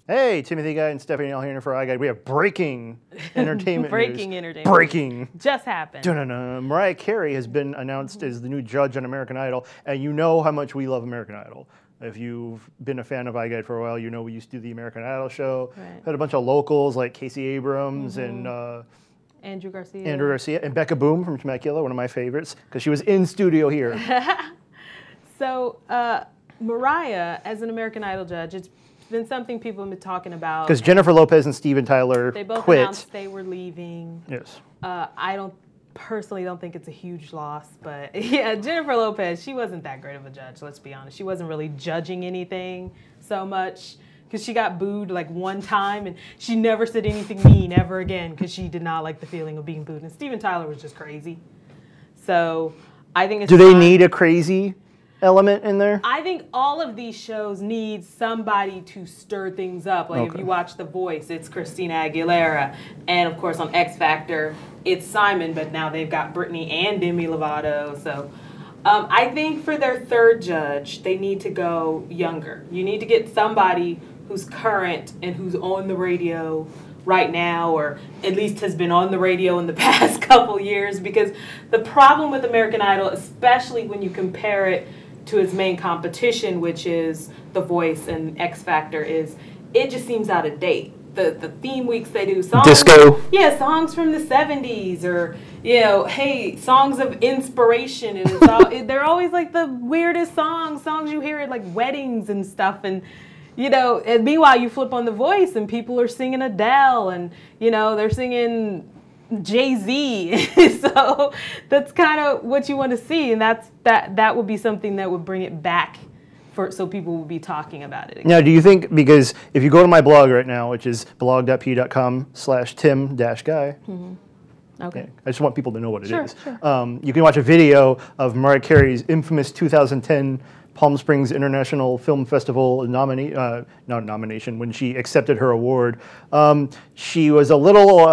Hey, Timothy Guy and Stephanie L here for iGuide. We have breaking entertainment breaking news. entertainment. Breaking. Just happened. Dun-dun-dun. Mariah Carey has been announced as the new judge on American Idol, and you know how much we love American Idol. If you've been a fan of iGuide for a while, you know we used to do the American Idol show. Right. Had a bunch of locals like Casey Abrams and Andrew Garcia. And Becca Boom from Temecula, one of my favorites, because she was in studio here. So Mariah, as an American Idol judge, it's been something people have been talking about. Because Jennifer Lopez and Steven Tyler they both quit. announced they were leaving. Yes. I personally don't think it's a huge loss, but yeah, Jennifer Lopez, she wasn't that great of a judge, let's be honest. She wasn't really judging anything so much because she got booed like one time and she never said anything mean ever again because she did not like the feeling of being booed. And Steven Tyler was just crazy. So I think it's Do they need a crazy element in there? I think all of these shows need somebody to stir things up. Like if you watch The Voice, it's Christina Aguilera. And of course on X Factor, it's Simon, but now they've got Britney and Demi Lovato. So I think for their third judge, they need to go younger. You need to get somebody who's current and who's on the radio right now, or at least has been on the radio in the past couple years, because the problem with American Idol, especially when you compare it to its main competition, which is The Voice and X Factor, is it just seems out of date. The theme weeks they do, songs, disco. Yeah, songs from the 70s, or hey, songs of inspiration, and it's all, they're always like the weirdest songs you hear at like weddings and stuff, and and meanwhile you flip on The Voice and people are singing Adele, and they're singing Jay-Z. So that's kind of what you want to see, and that would be something that would bring it back so people will be talking about it again. Now, do you think, because if you go to my blog right now, which is blog.p.com/tim-guy, Okay. I just want people to know what it is. Sure. You can watch a video of Mariah Carey's infamous 2010 Palm Springs International Film Festival nomination when she accepted her award. She was a little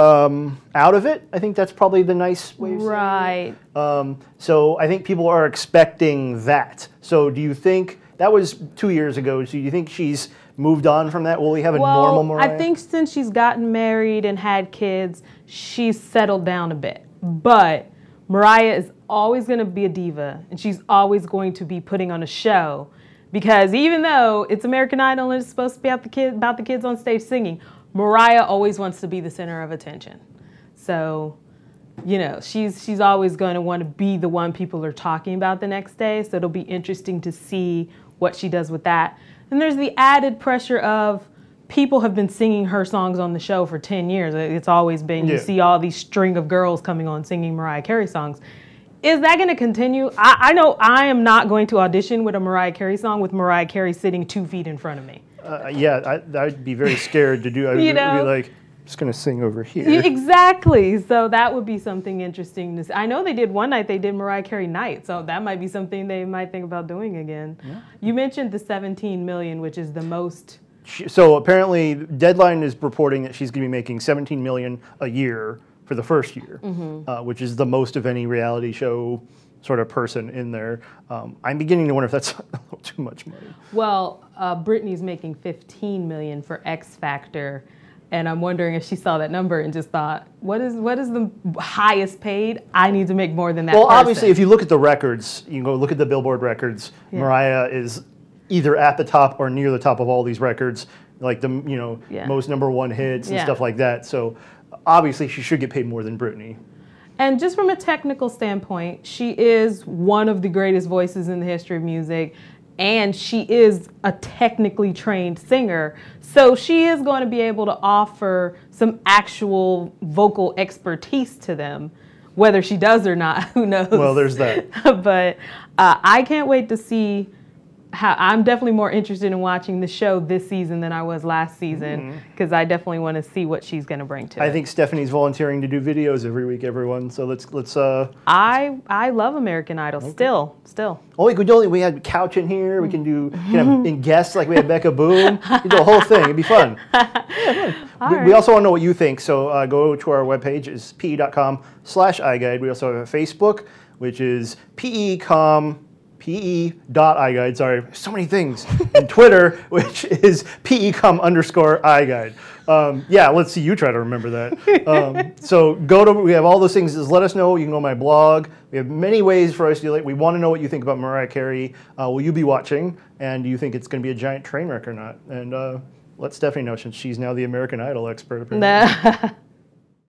out of it. I think that's probably the nice way of saying it. So I think people are expecting that. So do you think, that was 2 years ago, so do you think she's moved on from that? Will we have a normal Mariah? I think since she's gotten married and had kids, she's settled down a bit. But Mariah is always going to be a diva, and she's always going to be putting on a show, because even though it's American Idol and it's supposed to be about the kids on stage singing, Mariah always wants to be the center of attention. So, she's always going to want to be the one people are talking about the next day, so it'll be interesting to see what she does with that. And there's the added pressure of people have been singing her songs on the show for 10 years. It's always been, you see all these string of girls coming on singing Mariah Carey songs. Is that going to continue? I know I am not going to audition with a Mariah Carey song with Mariah Carey sitting 2 feet in front of me. I'd be very scared to do. I'd be like, I'm just going to sing over here. Exactly. So that would be something interesting to see. I know they did one night, they did Mariah Carey Night, so that might be something they might think about doing again. Yeah. You mentioned the 17 million, which is the most. So apparently Deadline is reporting that she's going to be making 17 million a year for the first year, which is the most of any reality show sort of person in there. I'm beginning to wonder if that's a little too much money. Well, Britney's making 15 million for X Factor, and I'm wondering if she saw that number and just thought, what is the highest paid? I need to make more than that. Well, obviously, if you look at the records, you can go look at the Billboard records. Yeah. Mariah is either at the top or near the top of all these records, like the most #1 hits and stuff like that. So obviously, she should get paid more than Britney. And just from a technical standpoint, she is one of the greatest voices in the history of music, and she is a technically trained singer. So she is going to be able to offer some actual vocal expertise to them. Whether she does or not, who knows? Well, there's that. But I can't wait to see I'm definitely more interested in watching the show this season than I was last season, because I definitely want to see what she's going to bring to it. I think Stephanie's volunteering to do videos every week, everyone. So let's. I love American Idol still. We had Couch in here. We can do in guests like we had Becca Boom. We do the whole thing. It'd be fun. We also want to know what you think. So go to our webpage. It's pe.com/iGuide. We also have a Facebook, which is PECOM. pe.iguide, sorry, so many things, and Twitter, which is pecom_iguide. Yeah, let's see you try to remember that. So we have all those things. Just let us know. You can go to my blog. We have many ways for us to do it. We want to know what you think about Mariah Carey. Will you be watching? And do you think it's going to be a giant train wreck or not? And let Stephanie know, since she's now the American Idol expert. Apparently.